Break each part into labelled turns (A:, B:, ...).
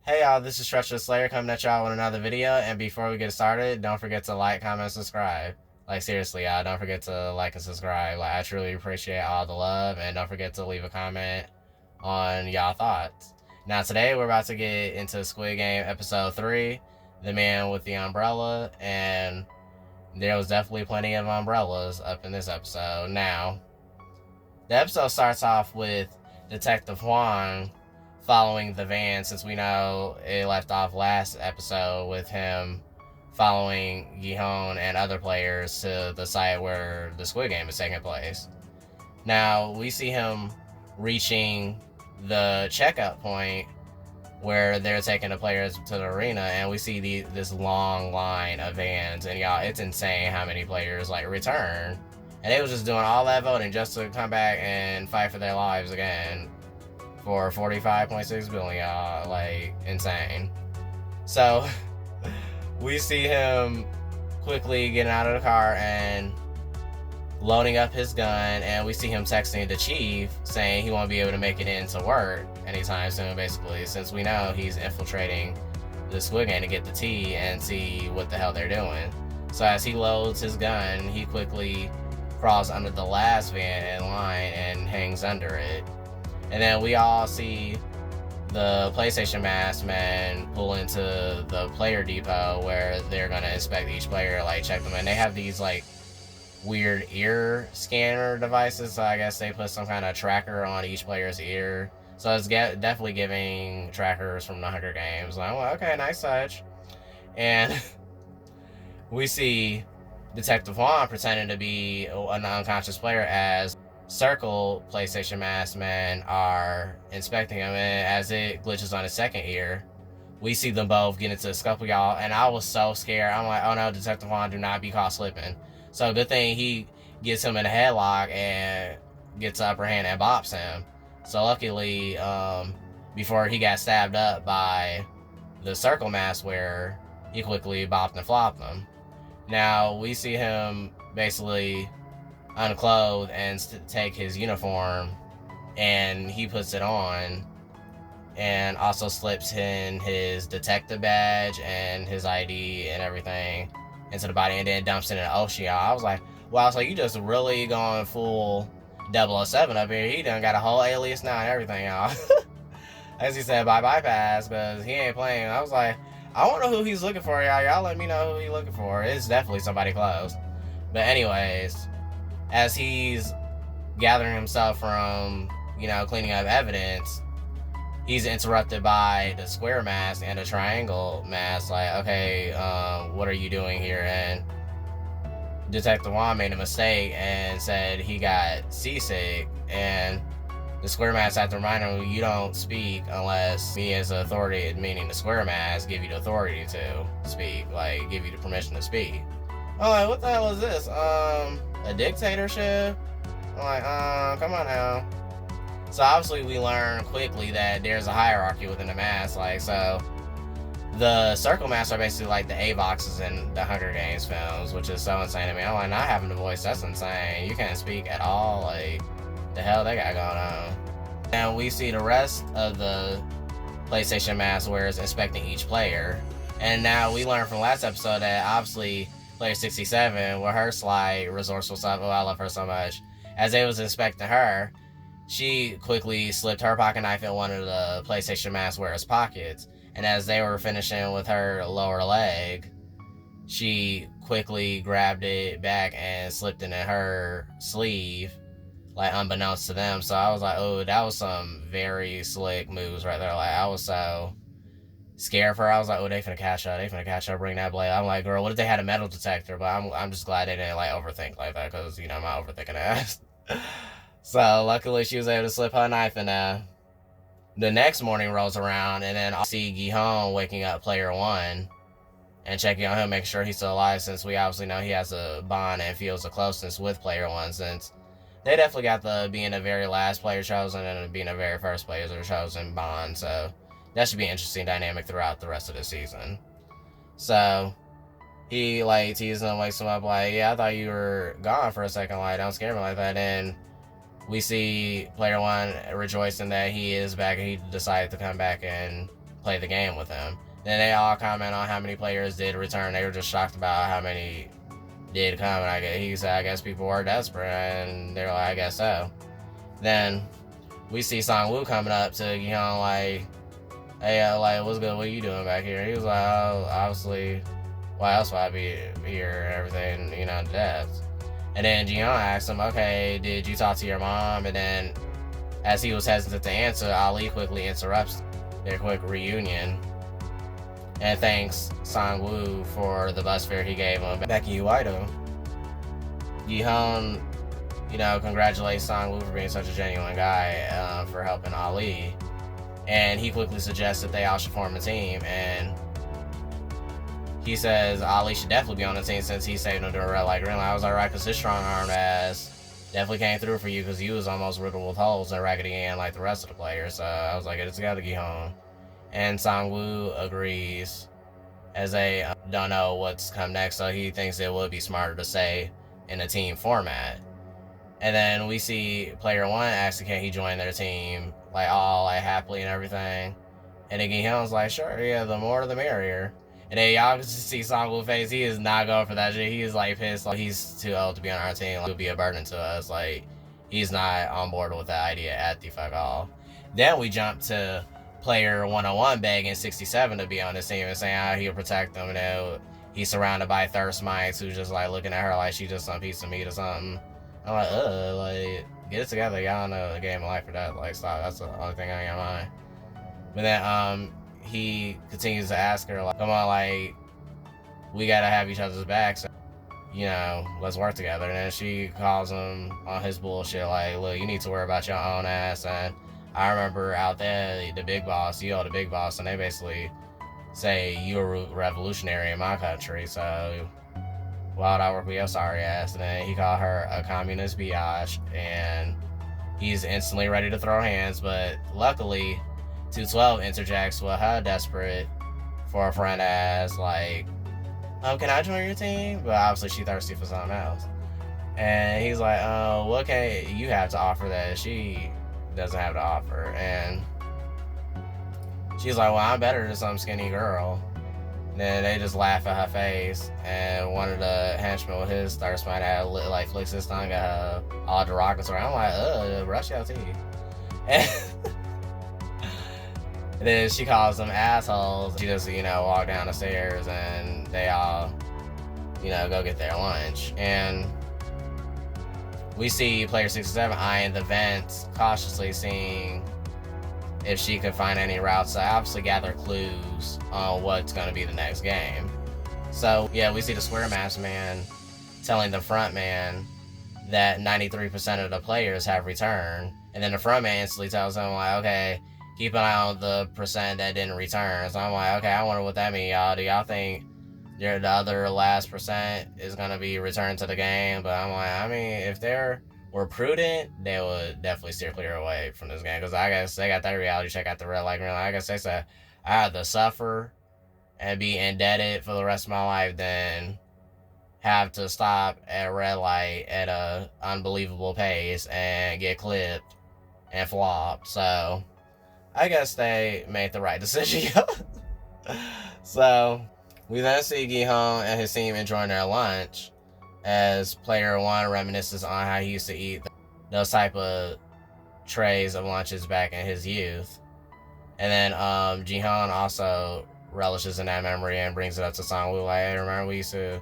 A: Hey y'all, this is Treacherous Slayer coming at y'all with another video. And before we get started, don't forget to like, comment, and subscribe. Like seriously, y'all, don't forget to like and subscribe. Like I truly appreciate all the love, and don't forget to leave a comment on y'all thoughts. Now today we're about to get into Squid Game episode 3, The Man with the Umbrella, and there was definitely plenty of umbrellas up in this episode. Now, the episode starts off with Detective Huang following the van, since we know it left off last episode with him following Gihon and other players to the site where the Squid Game is taking place. Now, we see him reaching the checkout point where they're taking the players to the arena, and we see this long line of vans, and y'all, it's insane how many players return. And they was just doing all that voting just to come back and fight for their lives again for 45.6 billion, y'all. Like, insane. So we see him quickly getting out of the car and loading up his gun, and we see him texting the chief saying he won't be able to make it into work anytime soon, basically, since we know he's infiltrating the Squid Game to get the tea and see what the hell they're doing. So as he loads his gun, he quickly crawls under the last van in line and hangs under it. And then we all see the PlayStation mask man pull into the player depot where they're gonna inspect each player, check them. And they have these weird ear scanner devices, so I guess they put some kind of tracker on each player's ear. So it's definitely giving trackers from the Hunger Games. I'm like, okay, nice touch. And we see Detective Juan pretending to be an unconscious player as Circle PlayStation mask men are inspecting him, and as it glitches on his second ear, we see them both get into a scuffle, y'all, and I was so scared. I'm like, oh no, Detective Juan, do not be caught slipping. So good thing he gets him in a headlock and gets the upper hand and bops him. So luckily, before he got stabbed up by the Circle mask wearer, he quickly bopped and flopped him. Now we see him basically unclothed and take his uniform, and he puts it on and also slips in his detective badge and his ID and everything into the body, and then dumps it in the ocean. I was like, wow, so you just really going full 007 up here. He done got a whole alias now and everything, y'all. As he said, bye bypass, because he ain't playing. I was like, I wonder who he's looking for, y'all. Y'all let me know who he's looking for. It's definitely somebody close. But anyways, as he's gathering himself from, cleaning up evidence, he's interrupted by the square mask and the triangle mask. Like, okay, what are you doing here? And Detective Juan made a mistake and said he got seasick, and the square mask had to remind him, you don't speak unless me as an authority, meaning the square mask, give you the authority to speak, give you the permission to speak. I'm like, what the hell is this? A dictatorship? I'm like, come on now. So obviously we learn quickly that there's a hierarchy within the mask. So the circle masks are basically like the A-boxes in the Hunger Games films, which is so insane to me. I'm like, not having a voice, that's insane. You can't speak at all. Like, the hell they got going on? And we see the rest of the PlayStation mask wearers inspecting each player. And now we learned from last episode that obviously Player 67, with her sly, resourceful stuff, oh, I love her so much. As they was inspecting her, she quickly slipped her pocket knife in one of the PlayStation mask wearer's pockets. And as they were finishing with her lower leg, she quickly grabbed it back and slipped it in her sleeve, unbeknownst to them. So I was like, oh, that was some very slick moves right there. I was so scared for her. I was like, oh, they finna catch her, bring that blade. I'm like, girl, what if they had a metal detector? But I'm just glad they didn't overthink like that, because I'm not overthinking ass. So luckily she was able to slip her knife in there. The next morning rolls around, and then I see Gihon waking up player one and checking on him, making sure he's still alive, since we obviously know he has a bond and feels a closeness with player one, since they definitely got the being the very last player chosen and being the very first players that are chosen bond. So that should be an interesting dynamic throughout the rest of the season. So he teases him, wakes him up, yeah, I thought you were gone for a second, don't scare me like that. And we see player one rejoicing that he is back, and he decided to come back and play the game with him. Then they all comment on how many players did return. They were just shocked about how many did come. And he said, I guess people were desperate, and they're like, I guess so. Then we see Song-woo coming up to Gi-hun like, hey, like, what's good? What are you doing back here? He was like, oh, obviously, why else would I be here and everything, you know, deaths. And then Gi-hun asked him, okay, did you talk to your mom? And then as he was hesitant to answer, Ali quickly interrupts their quick reunion and thanks Song-woo for the bus fare he gave him back in Uido. Gi-hun, you know, congratulates Song-woo for being such a genuine guy for helping Ali. And he quickly suggests that they all should form a team. And he says Ali should definitely be on the team since he saved him during red light, green light. I was like, right, because his strong-armed ass definitely came through for you because he was almost riddled with holes and Raggedy Ann like the rest of the players. So I was like, get it together, Gi-hun. And Song-woo agrees, as they don't know what's come next, so he thinks it would be smarter to stay in a team format. And then we see player one asking can he join their team, like all like happily and everything. And then Gi-hun's like, sure, yeah, the more the merrier. And then y'all can see Song-woo's face, he is not going for that shit. He is like pissed, like he's too old to be on our team, like, he'll be a burden to us. Like, he's not on board with that idea at the fuck all. Then we jump to player 101 begging 67 to be on his team and saying how he'll protect them. And then he's surrounded by thirst mites who's just like looking at her like she just some piece of meat or something. I'm like, like, get it together. Y'all know the game of life or death. Like, stop. That's the only thing on your mind. But then he continues to ask her, like, come on, like, we gotta have each other's backs. You know, let's work together. And then she calls him on his bullshit, like, look, you need to worry about your own ass. And I remember out there, the big boss, the big boss, and they basically say, you're a revolutionary in my country, so why would I work with your sorry ass? And then he called her a communist biatch, and he's instantly ready to throw hands, but luckily, 212 interjects with her desperate for a friend ass, like, can I join your team? But obviously she thirsty for something else. And he's like, what can you have to offer that she doesn't have to offer? And she's like, well, I'm better than some skinny girl. And then they just laugh at her face, and one of the henchmen with his thirst might have like flicks his tongue at her all derogatory. I'm like, brush your teeth. And then she calls them assholes. She just, you know, walk down the stairs and they all, you know, go get their lunch. And we see player 67 eyeing the vents, cautiously seeing if she could find any routes to obviously gather clues on what's going to be the next game. So, yeah, we see the Square Mask Man telling the front man that 93% of the players have returned. And then the front man instantly tells him, like, okay, keep an eye on the percent that didn't return. So I'm like, okay, I wonder what that means, y'all. Do y'all think the other last percent is going to be returned to the game? But I'm like, I mean, if they were prudent, they would definitely steer clear away from this game. Because I guess they got that reality check at the red light, green light. I guess they said, I have to suffer and be indebted for the rest of my life than have to stop at a red light at a unbelievable pace and get clipped and flopped. So I guess they made the right decision. So we then see Gi-hun and his team enjoying their lunch as player one reminisces on how he used to eat those type of trays of lunches back in his youth. And then Gi-hun also relishes in that memory and brings it up to Song-woo, like, hey, remember we used to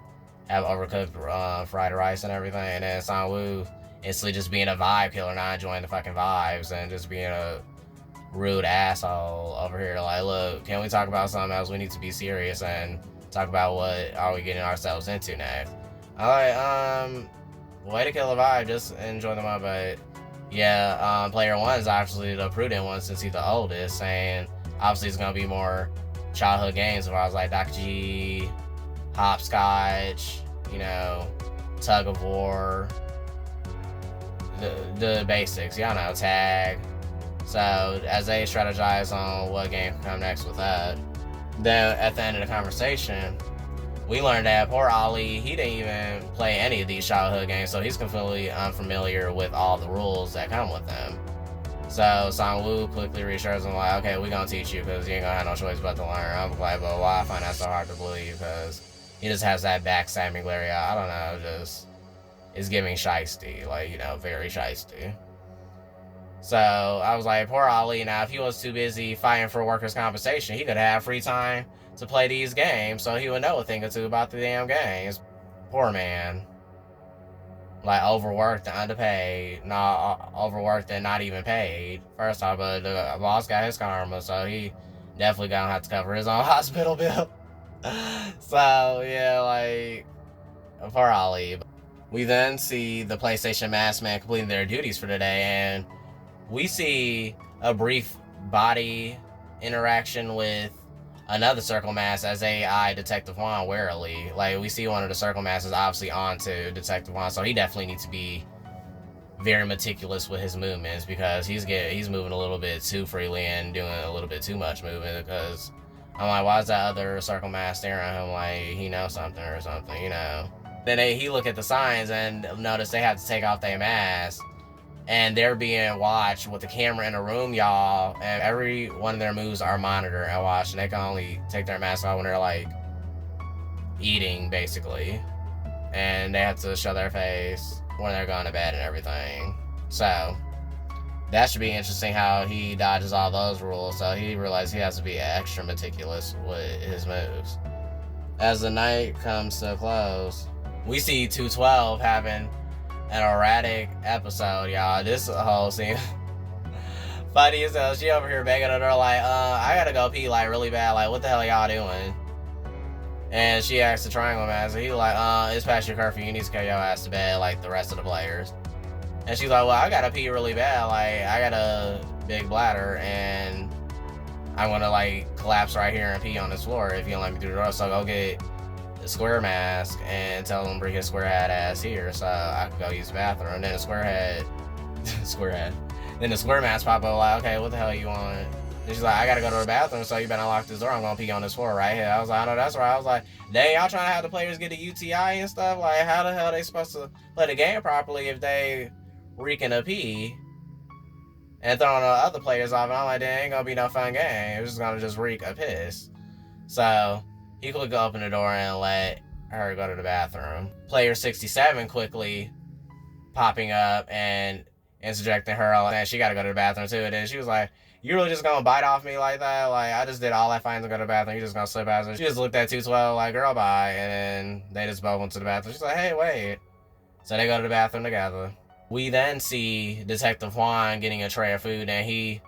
A: have overcooked fried rice and everything? And then Song-woo instantly just being a vibe killer, not enjoying the fucking vibes and just being a rude asshole over here, like, look, can we talk about something else? We need to be serious and talk about what are we getting ourselves into next. I'm like, way to kill a vibe, just enjoy the moment. But yeah, player one is obviously the prudent one since he's the oldest, saying obviously it's gonna be more childhood games where I was like Dr. G, hopscotch, you know, tug of war, the basics, y'all know, tag. So as they strategize on what game can come next with that, then at the end of the conversation, we learned that poor Ali, he didn't even play any of these childhood games, so he's completely unfamiliar with all the rules that come with them. So Sang-woo quickly reassures him like, okay, we gonna teach you because you ain't gonna have no choice but to learn. I'm like, but why I find that so hard to believe? Because he just has that backstabbing glare. I don't know, just is giving shiesty, like, you know, very shiesty. So I was like, poor Ali. Now, if he was too busy fighting for workers' compensation, he could have free time to play these games, so he would know a thing or two about the damn games. Poor man. Like, overworked and underpaid. Not overworked and not even paid. First off, but the boss got his karma, so he definitely gonna have to cover his own hospital bill. So, yeah, like, poor Ali. We then see the PlayStation Masked Man completing their duties for the day, and we see a brief body interaction with another Circle Mask as AI Detective Juan warily. Like, we see one of the Circle Masters obviously onto Detective Juan, so he definitely needs to be very meticulous with his movements because he's moving a little bit too freely and doing a little bit too much movement. Because I'm like, why is that other Circle Mask staring at him like he knows something or something, you know? Then he look at the signs and notice they have to take off their mask. And they're being watched with the camera in a room, y'all. And every one of their moves are monitored and watched. And they can only take their mask off when they're like eating, basically. And they have to show their face when they're going to bed and everything. So that should be interesting how he dodges all those rules. So he realized he has to be extra meticulous with his moves. As the night comes to a close, we see 212 having an erratic episode, y'all. This whole scene funny as hell. She over here begging her like, I gotta go pee like really bad. Like, what the hell y'all doing? And she asks the Triangle Master. He like, it's past your curfew. You need to carry your ass to bed like the rest of the players. And she's like, well, I gotta pee really bad. Like, I got a big bladder and I'm gonna like collapse right here and pee on this floor if you don't let me through the door. So go get the Square Mask and tell him to bring his square head ass here so I can go use the bathroom. And then the square head then the Square Mask pop up like, okay, what the hell you want? And she's like, I gotta go to the bathroom, so you better unlock this door. I'm gonna pee on this floor right here. I was like, I know that's right. I was like, dang, y'all trying to have the players get a UTI and stuff? Like, how the hell are they supposed to play the game properly if they reeking a pee and throwing the other players off? And I'm like, there ain't gonna be no fun game. It's just gonna just reek a piss. So he quickly opened the door and let her go to the bathroom. Player 67 quickly popping up and interjecting her, and she gotta go to the bathroom too. And then she was like, you really just gonna bite off me like that? Like, I just did all that fine to go to the bathroom. You just gonna slip out? So she just looked at 212 like, girl, bye. And then they just both went to the bathroom. She's like, hey, wait. So they go to the bathroom together. We then see Detective Juan getting a tray of food, and he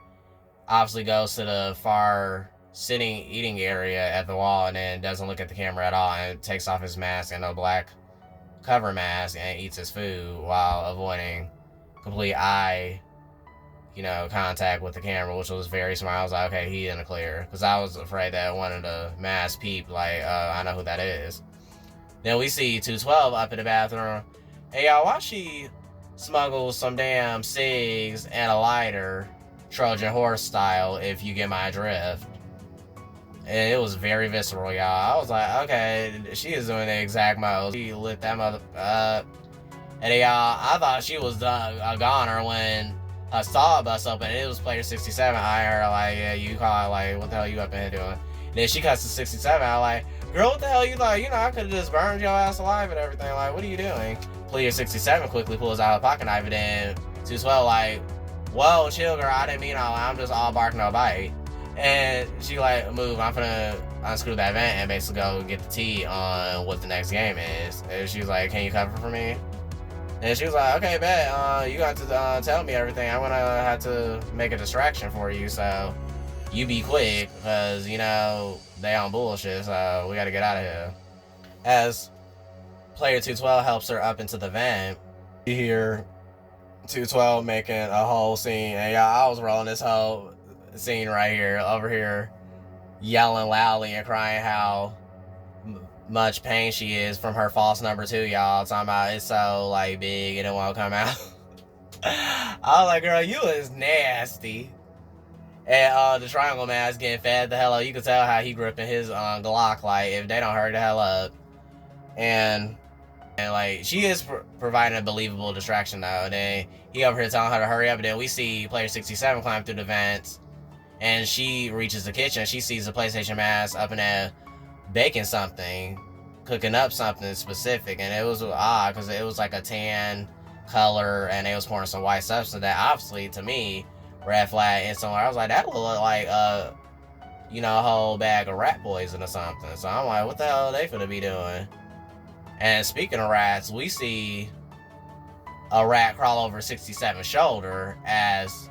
A: obviously goes to the far eating area at the wall and then doesn't look at the camera at all and takes off his mask and a black cover mask and eats his food while avoiding complete eye, contact with the camera, which was very smart. I was like, okay, he in the clear, because I was afraid that one of the mask peep, like, I know who that is. Then we see 212 up in the bathroom. Hey, y'all, why she smuggles some damn cigs and a lighter, Trojan horse style, if you get my drift? And it was very visceral, y'all. I was like, okay, she is doing the exact most. She lit that mother up. And y'all, I thought she was a goner when her stall bust open. And it was player 67. I heard her like, yeah, you call it, like, what the hell you up in here doing? And then she cuts to 67. I like, girl, what the hell you like? I could have just burned your ass alive and everything. Like, what are you doing? Player 67 quickly pulls out a pocket knife, and then 212 like, whoa, chill, girl. I didn't mean all. I'm just all bark, no bite. And she like, move, I'm gonna unscrew that vent and basically go get the tea on what the next game is. And she was like, can you cover for me? And she was like, okay, bet, you got to tell me everything. I'm gonna have to make a distraction for you, so you be quick, because, they on bullshit, so we gotta get out of here. As player 212 helps her up into the vent, you hear 212 making a whole scene, and y'all, I was rolling this whole scene right here, over here, yelling loudly and crying how much pain she is from her false number 2, y'all. Talking about it's so like big and it won't come out. I was like, girl, you is nasty. And the Triangle Mask getting fed the hell up. You can tell how he gripping his Glock, like, if they don't hurry the hell up. And And like she is providing a believable distraction though. And then he over here telling her to hurry up. And then we see player 67 climb through the vents, and she reaches the kitchen. She sees the PlayStation mask up in there baking something, cooking up something specific. And it was odd because it was like a tan color, and they was pouring some white substance that obviously to me red flag instantly. I was like, that would look like a whole bag of rat poison or something. So I'm like, what the hell are they finna be doing? And speaking of rats, we see a rat crawl over 67's shoulder as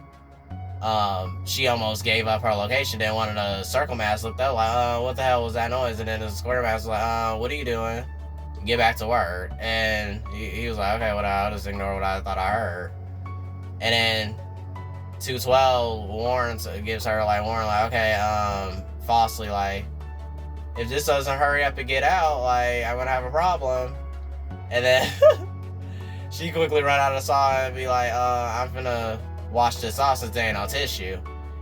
A: she almost gave up her location. Then one of the circle masks looked up like, what the hell was that noise? And then the square mask was like, what are you doing? Get back to work. And he was like, okay, well, I'll just ignore what I thought I heard. And then 212 gives her warning, okay, falsely, like, if this doesn't hurry up and get out, like, I'm gonna have a problem. And then she quickly run out of the saw and be like, I'm finna wash this off since there ain't no tissue.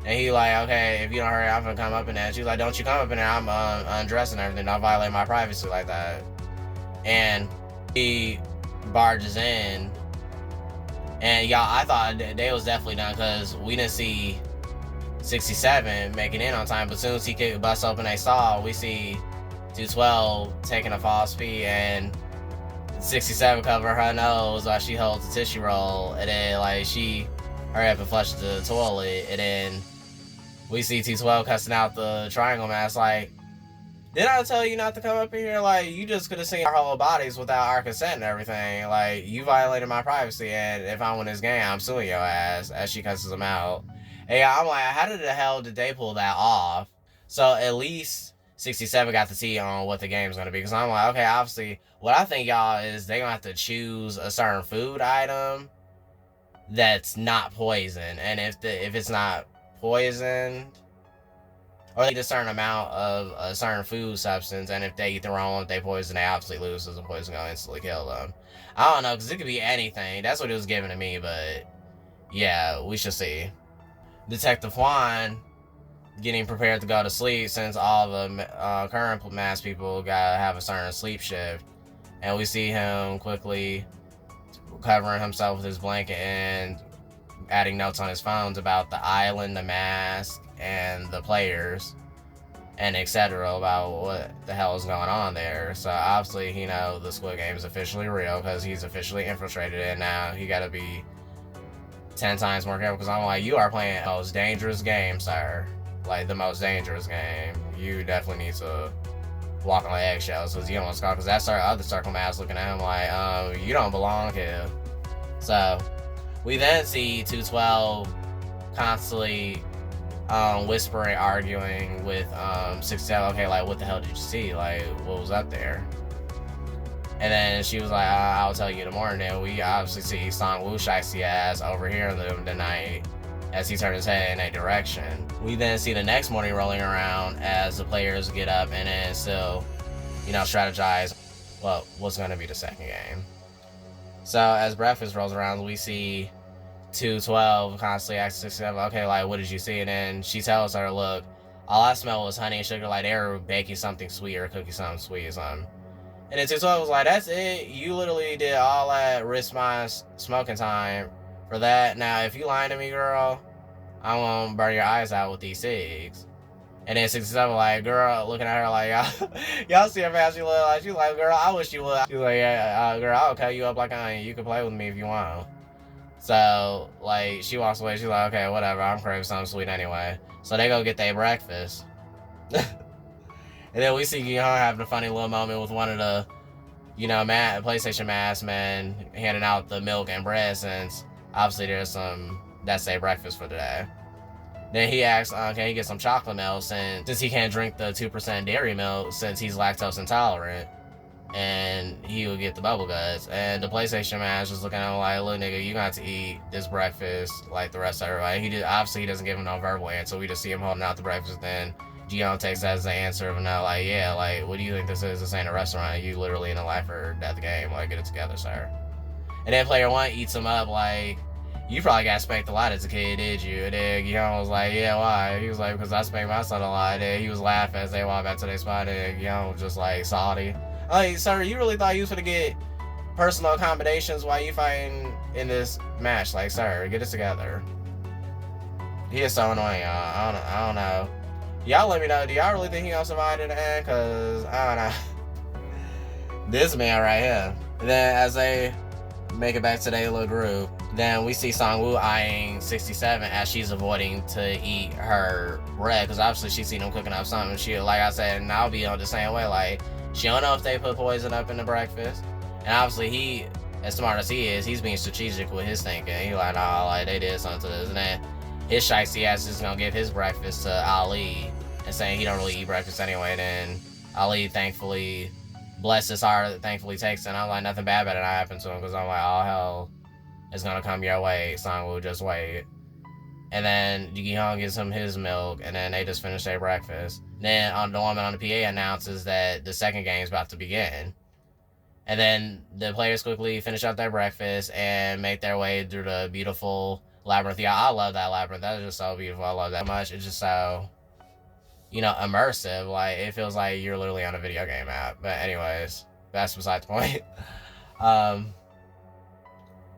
A: And he like, okay, if you don't hurry, I'm gonna come up in there. She's like, don't you come up in there, I'm undressing everything, don't violate my privacy like that. And he barges in, and y'all, I thought they was definitely done because we didn't see 67 making in on time. But as soon as he could bust open a stall, we see 212 taking a false speed, and 67 covering her nose while she holds the tissue roll. And then like she hurry up and flushes the toilet. And then we see 212 cussing out the triangle mask like, did I tell you not to come up in here? Like, you just could have seen our whole bodies without our consent and everything. Like, you violated my privacy, and if I win this game, I'm suing your ass, as she cusses him out. And yeah, I'm like, how did the hell did they pull that off? So at least 67 got to see on what the game's going to be. Because I'm like, okay, obviously, what I think, y'all, is they're going to have to choose a certain food item that's not poison. And if it's not poisoned, or they eat a certain amount of a certain food substance, and if they eat the wrong one, if they poison, they obviously lose, because the poison gonna instantly kill them. I don't know, because it could be anything. That's what it was giving to me, but yeah, we should see. Detective Juan getting prepared to go to sleep, since all the current mass people gotta have a certain sleep shift. And we see him quickly covering himself with his blanket and adding notes on his phones about the island, the mask, and the players, and etc. about what the hell is going on there. So obviously, the Squid Game is officially real, because he's officially infiltrated it. Now he gotta be 10 times more careful, because I'm like, you are playing the most dangerous game, sir. Like, the most dangerous game. You definitely need to walk on eggshells, because you don't want to scar, because that's our other circle mask looking at him like, you don't belong here. So we then see 212 constantly whispering, arguing with 67. Okay, like, what the hell did you see? Like, what was up there? And then she was like, I'll tell you in the morning. And we obviously see Song Woo shiesty ass over here in the night as he turned his head in a direction. We then see the next morning rolling around as the players get up and then still, strategize what's going to be the second game. So as breakfast rolls around, we see 212 constantly asks 67, okay, like, what did you see? And then she tells her, look, all I smelled was honey and sugar, like they were baking something sweet or cooking something sweet or something. And then 212 was like, that's it? You literally did all that, risk my smoking time for that? Now, if you lying to me, girl, I'm gonna burn your eyes out with these cigs. And then 67 like, girl, looking at her like, y'all see how fast she look? Like, she's like, girl, I wish you would. She's like, yeah, girl, I'll cut you up like I ain't. You can play with me if you want. So, like, she walks away. She's like, okay, whatever. I'm craving something sweet anyway. So they go get their breakfast. And then we see Gi-hun having a funny little moment with one of the, PlayStation mask men handing out the milk and bread, since obviously there's that's their breakfast for the day. Then he asks, can he get some chocolate milk since he can't drink the 2% dairy milk since he's lactose intolerant. And he would get the bubble guts. And the PlayStation man is just looking at him like, look, nigga, you got to eat this breakfast like the rest of everybody. Obviously, he doesn't give him no verbal answer. We just see him holding out the breakfast. Then Gi-hun takes that as the answer of no, like, yeah, like, what do you think this is? This ain't a restaurant. You literally in a life or death game. Like, get it together, sir. And then player one eats him up like, you probably got spanked a lot as a kid, did you? And then Gi-hun was like, yeah, why? He was like, because I spanked my son a lot. And then he was laughing as they walked back to their spot. And Gi-hun was just like, salty. Like, sir, you really thought you was gonna get personal accommodations while you fighting in this match. Like, sir, get it together. He is so annoying, y'all. I don't know. Y'all let me know. Do y'all really think he gonna survive in the end? Cause I don't know. This man right here. And then as they make it back to their little group, then we see Sang-woo eyeing 67 as she's avoiding to eat her bread, because obviously she's seen him cooking up something. She, like I said, and I'll be on the same way. Like, she don't know if they put poison up in the breakfast, and obviously he, as smart as he is, he's being strategic with his thinking. He like, nah, like they did something to this, and then his shiesty ass is gonna give his breakfast to Ali and saying he don't really eat breakfast anyway. Then Ali thankfully, bless his heart, thankfully takes it. And I'm like, nothing bad better not happen to him, because I'm like, oh hell is gonna come your way, Sang-woo, just wait. And then Gi-hong gives him his milk, and then they just finish their breakfast. Then the woman on the PA announces that the second game is about to begin. And then the players quickly finish up their breakfast and make their way through the beautiful labyrinth. Yeah, I love that labyrinth. That is just so beautiful. I love that much. It's just so, you know, immersive. Like, it feels like you're literally on a video game app. But anyways, that's beside the point.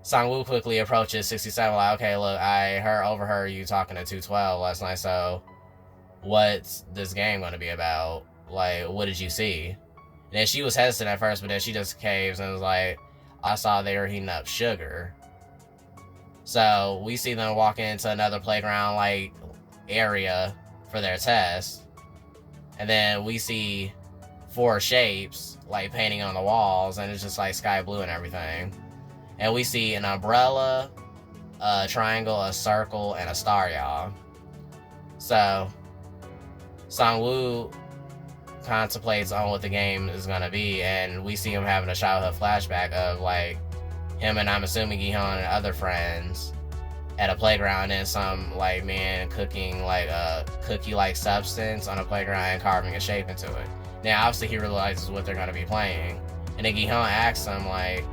A: Sang-woo quickly approaches 67 like, okay, look, I overheard you talking to 212 last night, so what's this game going to be about? Like, what did you see? And then she was hesitant at first, but then she just caves and was like, I saw they were heating up sugar. So we see them walk into another playground like area for their test, and then we see 4 shapes like painting on the walls, and it's just like sky blue and everything. And we see an umbrella, a triangle, a circle, and a star, y'all. So Sang-woo contemplates on what the game is gonna be, and we see him having a childhood flashback of like him and, I'm assuming, Gi-hong and other friends at a playground, and some like man cooking like a cookie-like substance on a playground and carving a shape into it. Now obviously he realizes what they're gonna be playing, and then Gi-hong asks him like,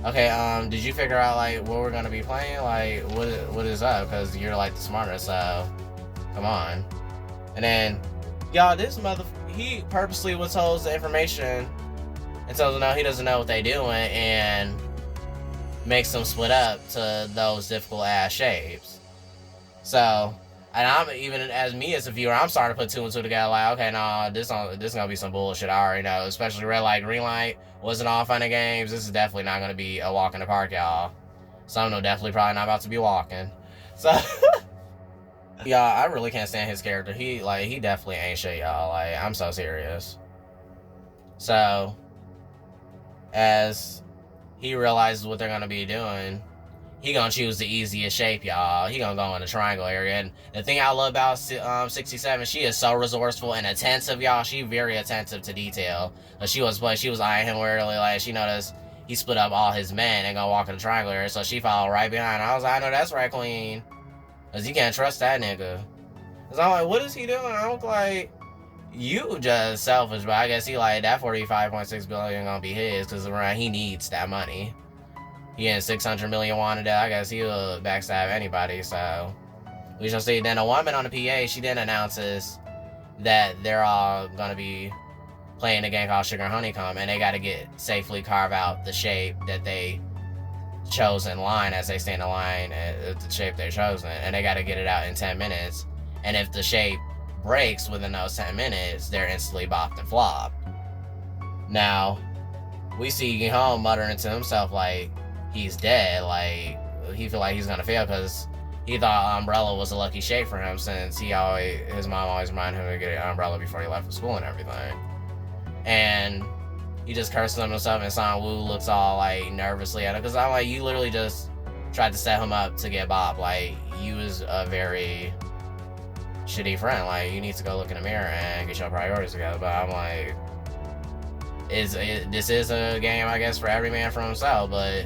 A: okay, did you figure out like what we're gonna be playing? Like, what is up? Because you're like the smartest, so come on. And then, y'all, this he purposely withholds the information and tells them no, he doesn't know what they doing, and makes them split up to those difficult ass shapes. So, and I'm even as a viewer, I'm starting to put 2 and 2 together. Like, okay, nah, this gonna be some bullshit. I already know. Especially red light, green light wasn't all fun and games. This is definitely not gonna be a walk in the park, y'all. Some of them definitely probably not about to be walking. So, y'all, I really can't stand his character. He definitely ain't shit, y'all. Like, I'm so serious. So, as he realizes what they're gonna be doing, he gonna choose the easiest shape, y'all. He gonna go in the triangle area. And the thing I love about 67, she is so resourceful and attentive, y'all. She very attentive to detail. She was eyeing him weirdly, like she noticed he split up all his men and gonna walk in the triangle area, so she followed right behind. I was like, I know that's right, queen, cause you can't trust that nigga. Cause I'm like, what is he doing? I look like, you just selfish, but I guess he like that 45.6 billion gonna be his, cause around he needs that money. He had 600 million wanted it. I guess he'll backstab anybody, so we shall see. Then a woman on the PA, she then announces that they're all gonna be playing a game called Sugar and Honeycomb, and they gotta safely carve out the shape that they chose in line as they stand in line at the shape they're chosen, and they gotta get it out in 10 minutes. And if the shape breaks within those 10 minutes, they're instantly bopped and flopped. Now, we see Gi-hong muttering to himself like he's dead, like he feel like he's gonna fail because he thought umbrella was a lucky shape for him, since his mom always reminded him to get an umbrella before he left for school and everything. And he just curses himself, and Sang-woo looks all like nervously at him, because I'm like, you literally just tried to set him up to get Bob. Like, you was a very shitty friend. Like, you need to go look in the mirror and get your priorities together. But I'm like, this is a game, I guess, for every man for himself. But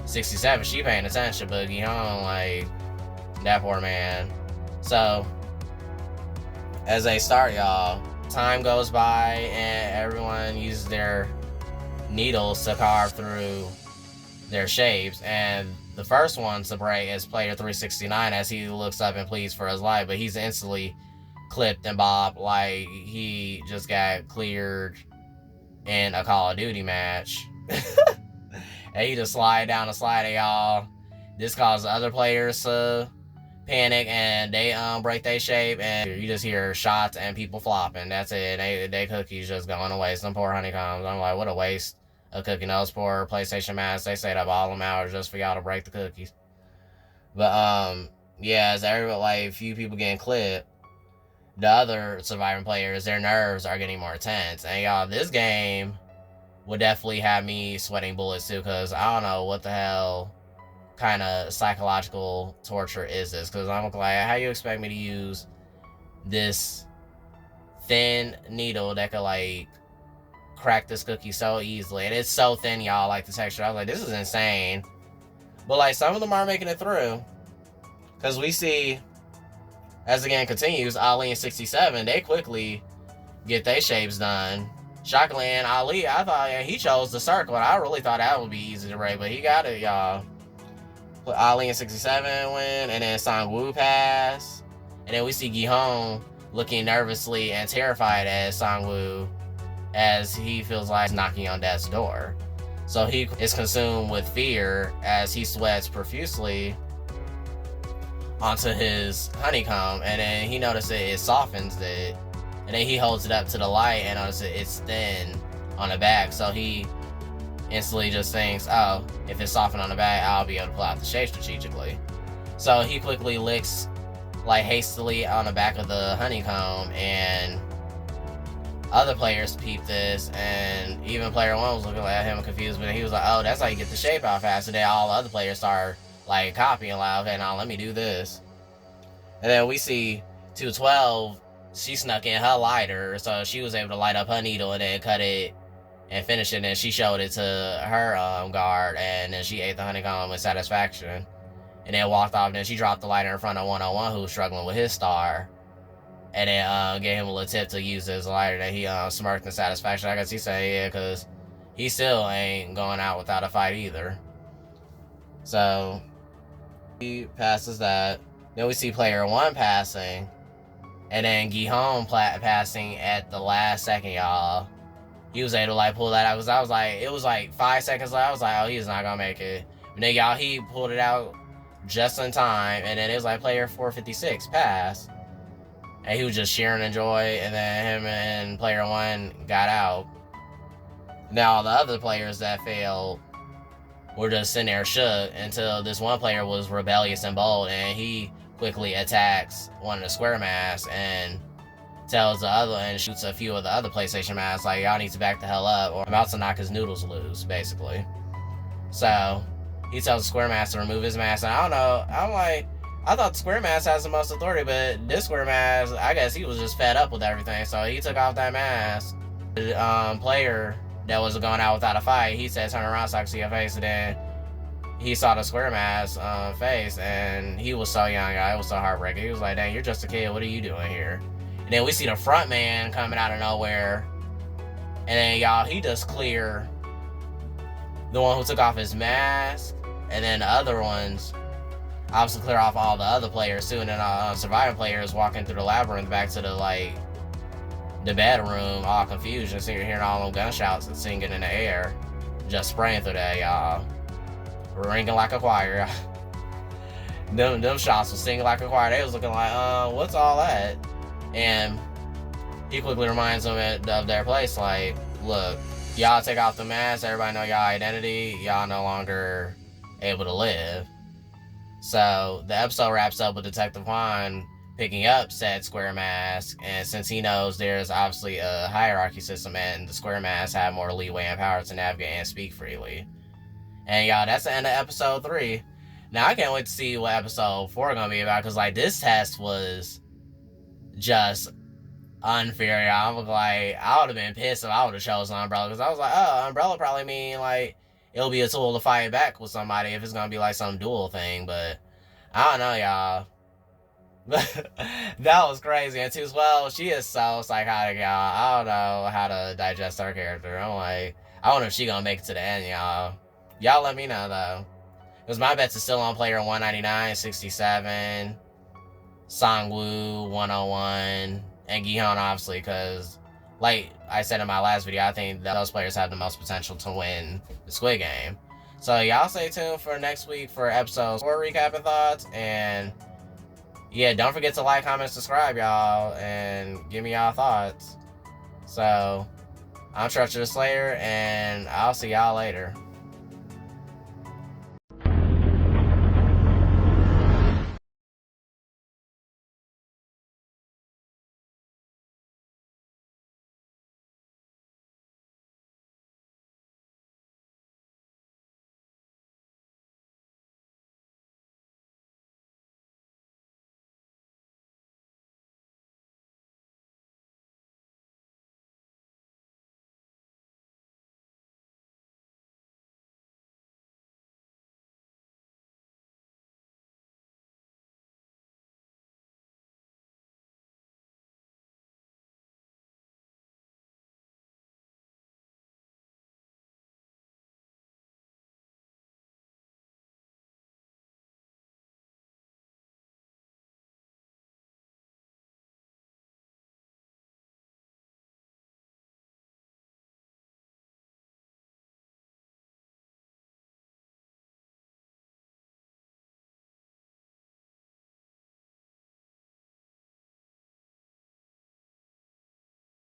A: 67, she paying attention, but Gi-hong, like, that poor man. So, as they start, y'all, time goes by and everyone uses their needles to carve through their shapes, and the first one to break is player 369 as he looks up and pleads for his life, but he's instantly clipped and bobbed like he just got cleared in a Call of Duty match. And he just slide down the slide, and y'all, this caused the other players to panic, and they break their shape, and you just hear shots and people flopping. That's it. They cookies just going to waste. Some poor honeycombs. I'm like, what a waste of cooking. Those poor PlayStation masks, they stayed up all them hours just for y'all to break the cookies. But yeah, as everybody, like, few people getting clipped, the other surviving players, their nerves are getting more tense. And y'all, this game would definitely have me sweating bullets too, because I don't know what the hell kind of psychological torture is this, because I'm like, how you expect me to use this thin needle that could like crack this cookie so easily, and it's so thin, y'all, like the texture. I was like, this is insane. But like, some of them are making it through, because we see as the game continues, Ali and 67, they quickly get their shapes done. Shockingly, and Ali, I thought, yeah, he chose the circle, and I really thought that would be easy to break, but he got it, y'all. Ali and 67 win, and then Sang-woo pass, and then we see Gi-hong looking nervously and terrified as Sang-woo, as he feels like knocking on death's door. So he is consumed with fear as he sweats profusely onto his honeycomb, and then he notices it softens it, and then he holds it up to the light and notices it's thin on the back. So he instantly just thinks, oh, if it's softened on the back, I'll be able to pull out the shape strategically. So he quickly licks like hastily on the back of the honeycomb, and other players peep this, and even player one was looking at him confused, but he was like, oh, that's how you get the shape out fast. And then all the other players start like copying, like, okay, now let me do this. And then we see 212, she snuck in her lighter, so she was able to light up her needle and then cut it and finish it, and she showed it to her guard, and then she ate the honeycomb with satisfaction, and then walked off. And then she dropped the lighter in front of 101, who was struggling with his star, and then gave him a little tip to use his lighter. That he smirked in satisfaction. I guess he said, yeah, because he still ain't going out without a fight either. So he passes that. Then we see player one passing, and then Gi-hong passing at the last second, y'all. He was able to like pull that out, because I was like, it was like 5 seconds left. I was like, oh, he's not gonna make it. And then y'all, he pulled it out just in time, and then it was like player 456 pass, and he was just cheering in joy. And then him and player one got out. Now the other players that failed were just sitting there shook until this one player was rebellious and bold, and he quickly attacks one of the square masks and tells the other, and shoots a few of the other PlayStation masks like, y'all need to back the hell up, or I'm about to knock his noodles loose, basically. So he tells the square mask to remove his mask, and I don't know, I'm like, I thought the square mask has the most authority, but this square mask, I guess he was just fed up with everything, so he took off that mask. The player that was going out without a fight, he said, turn around so I can see your face, and then he saw the square mask face, and he was so young, it was so heartbreaking. He was like, dang, you're just a kid, what are you doing here? And then we see the front man coming out of nowhere, and then y'all, he just clear the one who took off his mask, and then the other ones obviously clear off all the other players too, and then surviving players walking through the labyrinth back to the like the bedroom, all confused, and so you're hearing all them gunshots and singing in the air, just spraying through that, y'all, ringing like a choir. them shots was singing like a choir. They was looking like, what's all that? And he quickly reminds them of their place, like, look, y'all take off the mask, everybody know y'all identity, y'all no longer able to live. So the episode wraps up with Detective Juan picking up said square mask, and since he knows there's obviously a hierarchy system, and the square masks have more leeway and power to navigate and speak freely. And y'all, that's the end of episode 3. Now I can't wait to see what episode 4 gonna be about, because like, this test was just unfair, y'all. I'm like, I would have been pissed if I would have chosen Umbrella, because I was like, oh, Umbrella probably mean like it'll be a tool to fight back with somebody if it's gonna be like some duel thing. But I don't know, y'all. That was crazy. And 212, she is so psychotic, y'all. I don't know how to digest her character. I'm like, I wonder if she gonna make it to the end, y'all. Y'all let me know though, because my bets is still on player 199, 67, Sang-woo 101, and Gi-hong, obviously, because like I said in my last video, I think those players have the most potential to win the Squid Game. So y'all stay tuned for next week for episode 4 recap and thoughts. And yeah, don't forget to like, comment, subscribe, y'all, and give me y'all thoughts. So I'm Treacherous Slayer, and I'll see y'all later.